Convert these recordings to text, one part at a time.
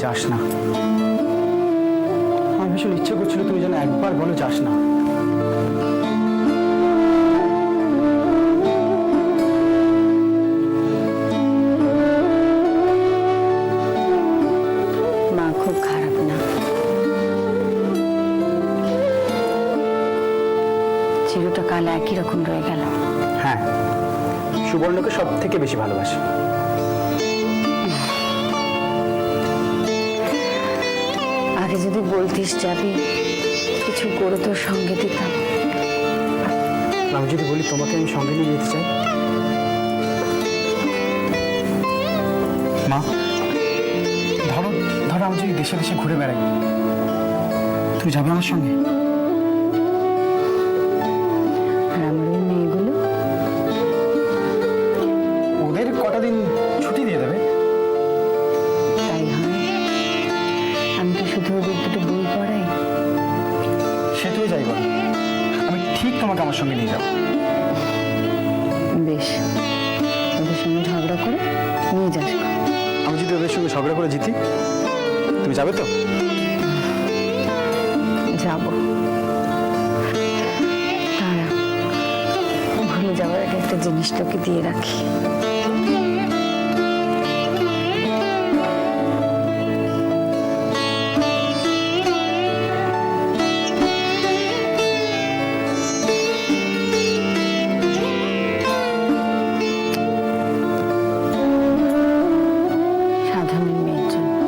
যাস না। আমার ভীষণ ইচ্ছে করছিল তুমি যেন একবার বলো যাস না। মা খুব খারাপ না, চিরটা কাল একই রকম রয়ে গেল। হ্যাঁ, সুবর্ণকে সব থেকে বেশি ভালোবাসি। আগে যদি বলতিস যাবি, কিছু করে তোর সঙ্গে দিতাম। আমি যদি বলি তোমাকে আমি সঙ্গে নিয়ে যেতে চাই? মা, ধরো ধরো আমি যদি দেশে দেশে ঘুরে বেড়াই, তুমি যাবে আমার সঙ্গে? আর আমার ওই মেয়েগুলো, ওদের কটা দিন ছুটি দিয়ে দেবে। তাই হয়? আমি কি শুধু ওদের দুটো বই পড়াই? সে তুই যাই বল, আমি ঠিক তোমাকে আমার সঙ্গে নিয়ে যাবো। বেশ, ওদের সঙ্গে ঝগড়া করে নিয়ে যাস। আমি যদি ওদের সঙ্গে ঝগড়া করে জিতি, তুমি যাবে তো? যাবো। তারা ভুলে যাওয়ার আগে একটা জিনিস তোকে দিয়ে রাখি। সাধারণ মেয়ের জন্য।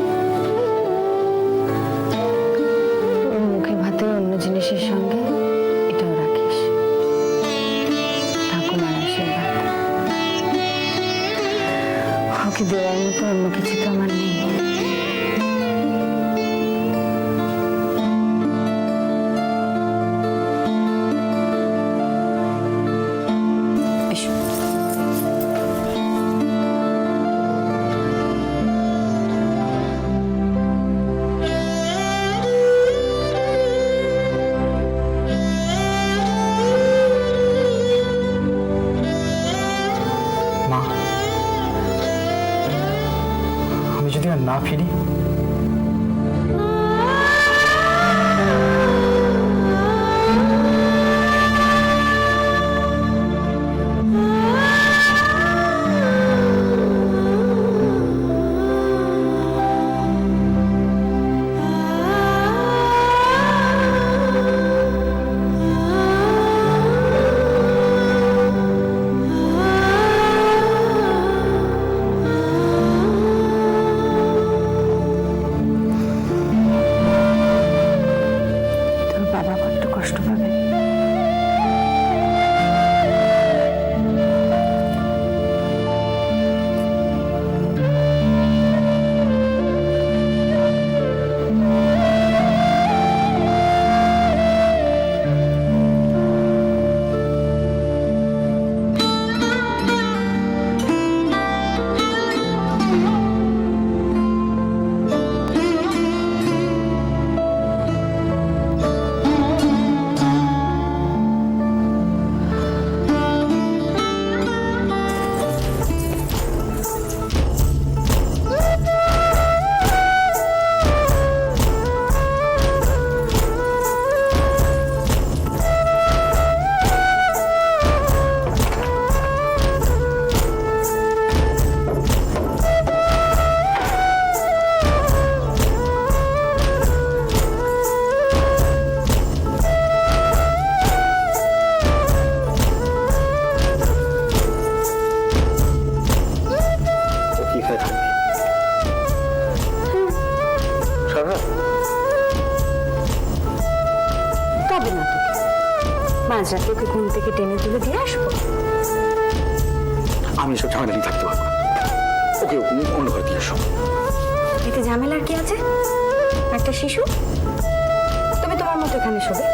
ওর মুখে ভাতে অন্য জিনিসের সঙ্গে এটাও রাখিস। ঠাকুমার আশীর্বাদ। ওকে দেওয়ার মতো অন্য কিছু তো আমার নেই। এসো। মা, আমি যদি আর না ফিরি, তোর বাবা বড্ড কষ্ট পাবে। তবে না তোকে মাঝরাতে ওকে ঘুম থেকে টেনে তুলে দিয়ে আসবো। আমি এসব ঝামেলা নিয়ে থাকতে পারবো না। ওকে অন্য ঘরে দিয়ে এসো। এতে ঝামেলার কি আছে? একটা শিশু, তুমি তোমার মতো এখানে শোবে,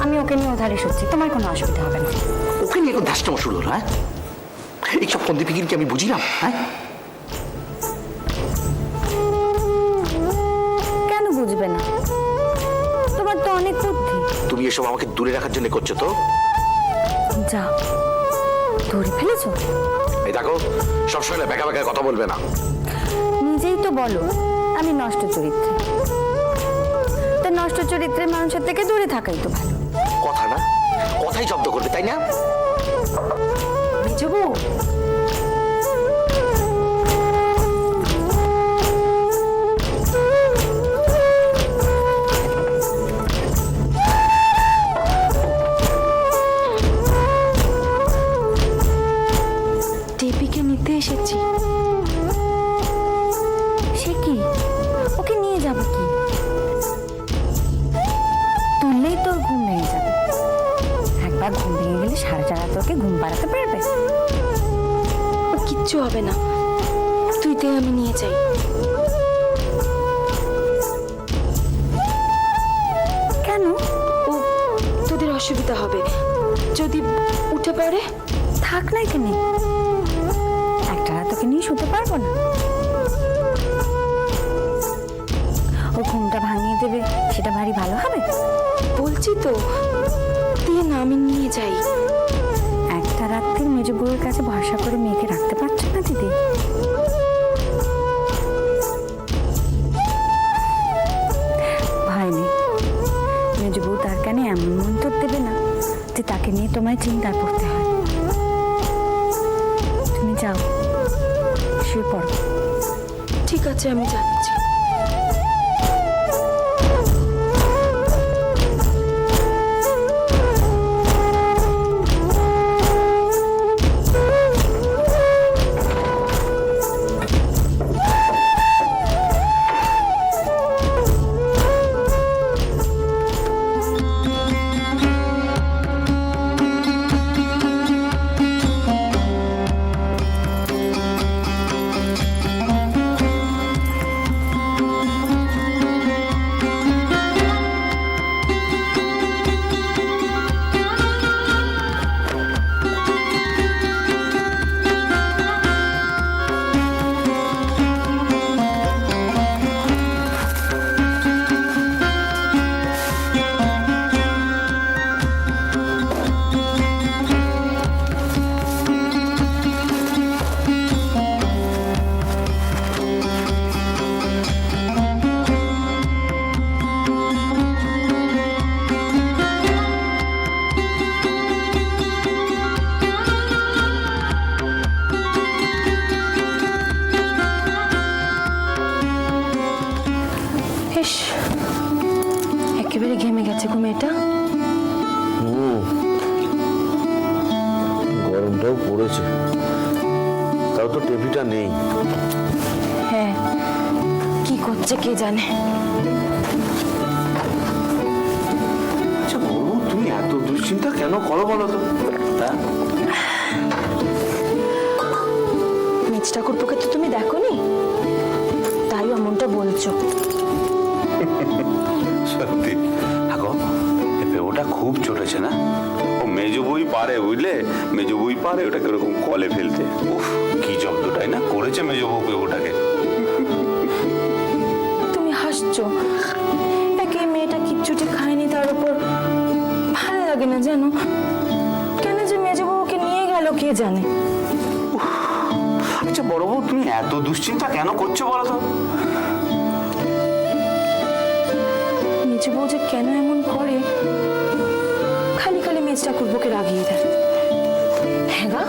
আমি ওকে নিয়ে ওধারে শুচ্ছি, তোমার কোনো অসুবিধা হবে না। ওকে নিয়ে এখন ধ্যাসটা শুরু হলো? হ্যাঁ, এইসব ফন্দি ফিকির কি আমি বুঝি না? হ্যাঁ, কেন বুঝবে না? তোমার তো অনেক বুদ্ধি। তুমি এসব আমাকে দূরে রাখার জন্য করছো তো? যা, ধরে ফেলেছো? এই দেখো, সবসময় বেকা বেকা কথা বলবে না। নিজেই তো বলো আমি নষ্ট চরিত্রে। তা নষ্ট চরিত্রের মানুষের থেকে দূরে থাকাই তো ভালো। কথা না, কথাই জব্দ করবে তাই না? মেজো বউ, টেপিকে নিতে এসেছি। সে কি, ওকে নিয়ে যাব কি? তুললেই তোর ঘুম ভেঙে যাবে। একবার ঘুম ভেঙে গেলে সারা রাত ওকে ঘুম পাড়াতে পারবে? ও কিচ্ছু হবে না, তুই তে আমি নিয়ে যাই। কেন? ও তোদের অসুবিধা হবে যদি উঠে পড়ে। থাক না এখানে, একটা রাত ওকে নিয়ে শুতে পারবো না। ওর ঘুমটা ভাঙিয়ে দেবে, সেটা ভারী ভালো হবে। বলছি তো, দিয়ে না আমি নিয়ে যাই। একটা রাত্রির মেজো বউয়ের কাছে ভরসা করে মেয়েকে রাখতে পারছো না দিদি? ভয় নেই, মেজো বউ তার কানে এমন মন্তর দেবে না যে তাকে নিয়ে তোমায় চিন্তায় পড়তে হয়। তুমি যাও, শুয়ে পড়ো। ঠিক আছে, আমি যাচ্ছি। ইস, একেবারে ঘেমে গেছে গো মেয়েটা। গরমটাও পড়েছে, তাও তো টেপিটা নেই। হ্যাঁ, কি করছে কে জানে। আচ্ছা বলো, তুমি এত দুশ্চিন্তা কেন করো বলো তো? হ্যাঁ, মেজ ঠাকুরপোকে তো তুমি দেখোনি, তাই অমনটা বলছো। সত্যি আগো, ওটা খুব চটেছে না? ও মেজো বই পারে, বুঝলে, মেজো বই পারে ওটাকে ওরকম কলে ফেলতে। উফ, কি জব্দটাই না করেছে মেজো বউকে ওটাকে। তুমি হাসছো, একে মেয়েটা কিচ্ছুটি খায়নি, তার উপর ভালো লাগে না জানো। কেন যে মেজো বউকে নিয়ে গেল কে জানে। আচ্ছা বড় বউ, তুমি এত দুশ্চিন্তা কেন করছো বলো তো? মেজো বউ যে কেন এমন করে, খালি খালি মেজ ঠাকুরপোকে রাগিয়ে দেয়। হ্যাঁ গা,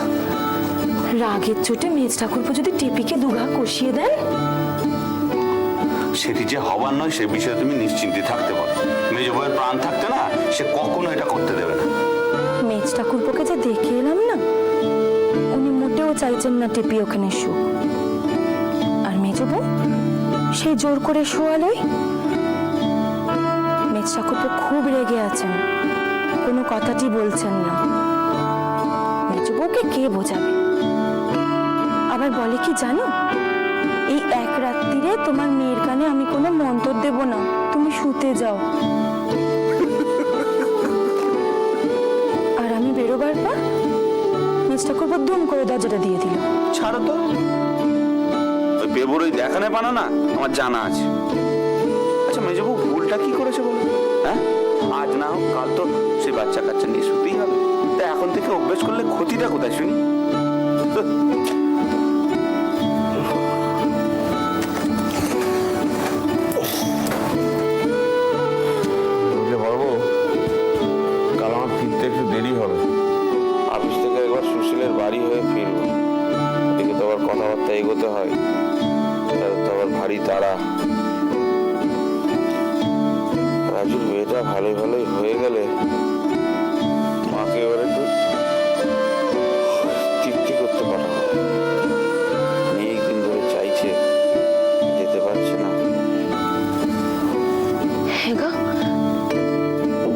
রাগের চোটে মেজ ঠাকুরপো যদি টেপিকে দুঘা কষিয়ে দেন, সেটি যে হবার নয় সে বিষয়ে তুমি নিশ্চিন্তে থাকতে পারো। মেজো বউয়ের প্রাণ থাকতে না, সে কখনো এটা করতে দেবে না। মেজ ঠাকুরপোকে যে দেখে এলাম না, উনি মোটেও চাইছেন না টেপি ওখানে শুক। আর মেজো বউ সেই জোর করে শোয়ালই। মেজ ঠাকুরপো খুব রেগে আছেন, কোনো কথাটি বলছেন না। মেজো বউকে কে বোঝাবে? আবার বলে কি জানো, এই এক রাত্রিরে তোমার মেয়ের কানে আমি কোনো মন্তর দেব না, তুমি শুতে যাও। আর আমি বেরোবার পর মেজ ঠাকুরপো দুম করে দরজাটা দিয়ে দিল। ছাড়ো তো, ওই বেবরই দেখানে পানা না, আমার জানা আছে। আচ্ছা মেজো বউ ভুলটা কি করেছে বলো? হ্যাঁ, আজ না হোক কাল তো সে বাচ্চা কাচ্চা নিয়ে শুতেই হবে। তা এখন থেকে অভ্যেস করলে ক্ষতিটা কোথায় শুনি? এগোতে হয়, তার তো আবার ভারী তাড়া। রাজুর বিয়েটা ভালোই ভালোই হয়ে গেলে মাকে এবার একটু তৃপ্তি করতে পাঠাবো। অনেকদিন ধরে চাইছে, যেতে পারছে না। হ্যাঁ গো,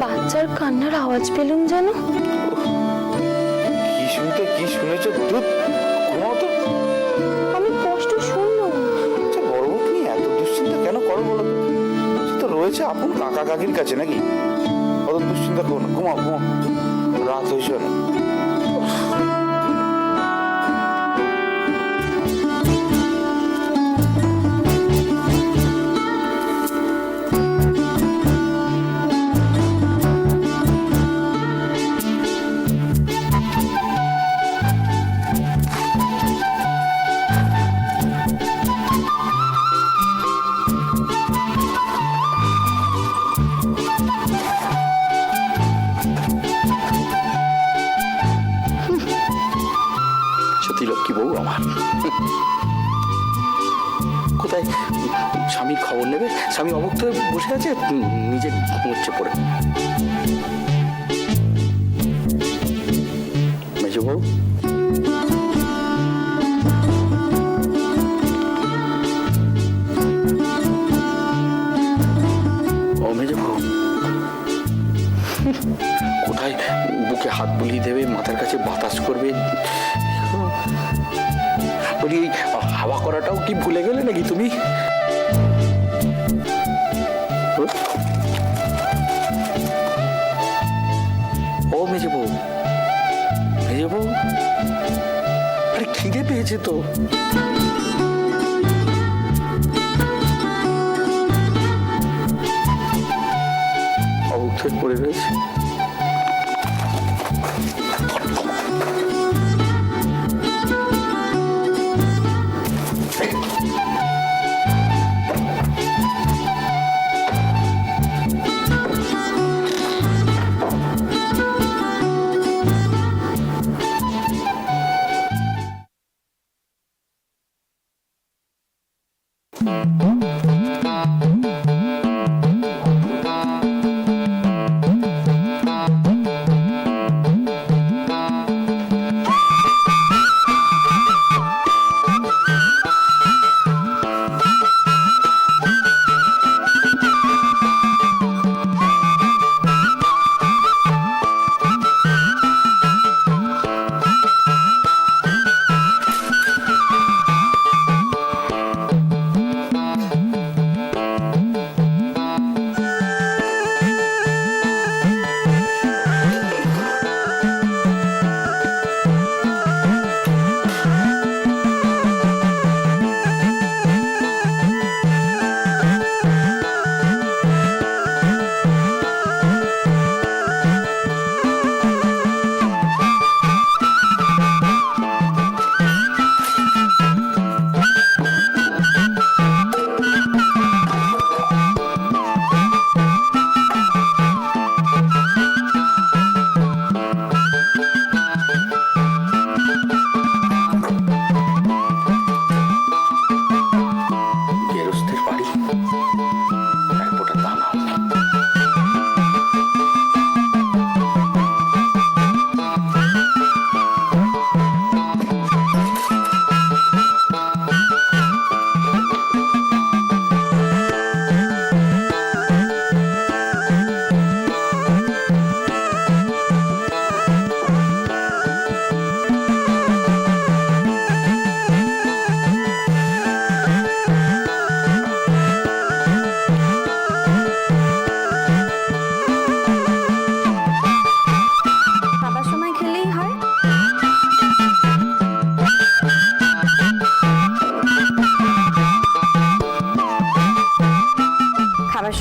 বাচ্চার কান্নার আওয়াজ পেলুম যেন। কি শুনেছো? দুধ ঘুমাও তো। আমি কষ্ট শুনলাম। আচ্ছা বড় বউ, তুমি এত দুশ্চিন্তা কেন করো বলো তো? সে তো রয়েছে আপন কাকা কাকির কাছে, নাকি? অত দুশ্চিন্তা করো না, ঘুমাও ঘুমাও, রাত হয়েছে না। সত্যি লক্ষ্মী বউ আমার। কোথায় স্বামীর খবর নেবে? স্বামী অবক্ত হয়ে বসে আছে, নিজে ঘুমোচ্ছে পড়ে। মেজো বউ, ও মেজো বউ, কোথায় বুকে হাত বুলিয়ে দেবে, মাথার কাছে বাতাস করবে? বলি, এই হাওয়া করাটাও কি ভুলে গেলে নাকি তুমি? ও মেজে বউ, মেজে বউ, আরে খিদে পেয়েছে তো। অবুক্ত হয়ে পড়ে রয়েছে।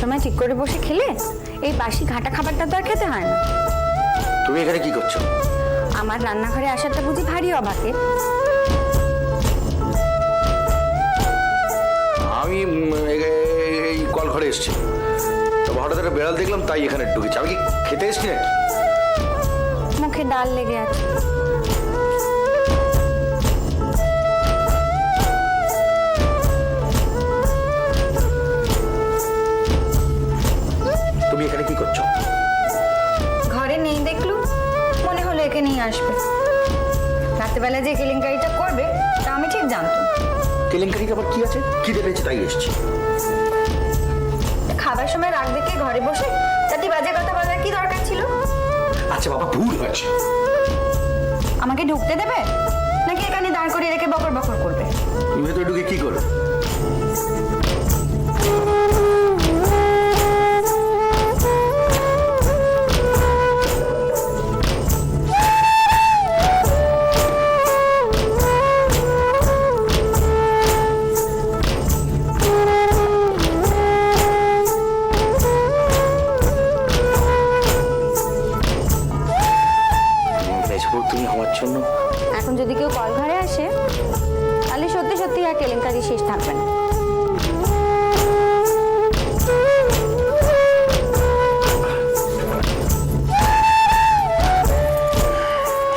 সময় ঠিক করে বসে খেলে এই বাসি ঘাটা খাবারটা তো আর খেতে হয় না। তুমি এখানে কি করছো? আমার রান্নাঘরে আসাটা বুঝি ভারী অবাকে? আমি এই কল ঘরে এসেছি, তো হঠাৎ একটা বেড়াল দেখলাম, তাই এখানে ঢুকেছি। আমি কি খেতে এসেছি নাকি? মুখে ডাল লেগে আছে। কেলেঙ্কারিটা আবার কি আছে? খিদে পেয়েছে তাই এসছি। খাবার সময় রাগ দেখে ঘরে বসে চারটি বাজে কথা বলার কি দরকার ছিল? আচ্ছা বাবা, ভুল হয়েছে। আমাকে ঢুকতে দেবে নাকি এখানে দাঁড় করিয়ে রেখে বকর বকর করবে? তুমি ভেতরে ঢুকে কি করবে? মেজবু, তুমি আমার জন্য এখন যদি কেউ কল ঘরে আসে তাহলে সত্যি সত্যি আর কেলেঙ্কারি শেষ থাকবে না।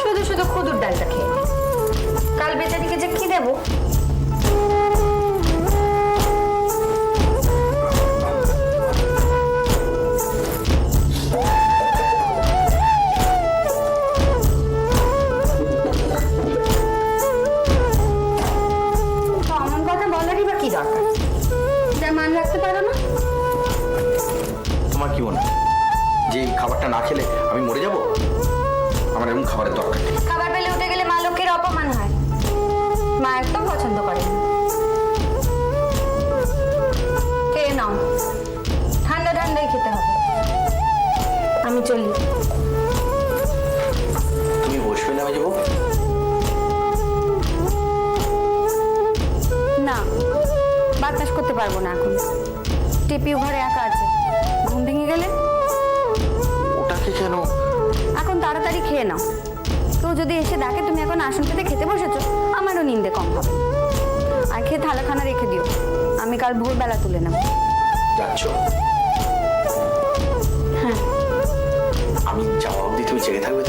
শুধু শুধু খুদুর ডালটা খেয়ে নে। কাল বেচারিকে যে কি দেবো? তো অমন কথা বলারই বা কি দরকার? যা মান রাখতে পারো না? তোমার কি মনে হয় যে এই খাবারটা না খেলে আমি মরে যাব? আমার এরকম খাবারের দরকার নেই। খাবার পেলে উঠে গেলে মা লক্ষ্মীর অপমান হয়। মা একদম পছন্দ করে না। খেয়ে নাও, ঠান্ডা ঠান্ডাই খেতে হবে। আমি চলি। তুমি বসবে না মেজবু? না, বাতাস করতে পারবো না এখন। টিপিও ঘরে একা আছে, ঘুম ভেঙে গেলে। ওটাকে কেন? এখন তাড়াতাড়ি খেয়ে নাও। কেউ যদি এসে দেখে তুমি এখন আসন পেতে খেতে বসেছো, আমারও নিন্দে কম হবে। আর খেয়ে থালাখানা রেখে দিও, আমি কাল ভোরবেলা তুলে নেব। যাচ্ছ? হ্যাঁ। আমি যাওয়া অবধি তুমি জেগে থাকবে?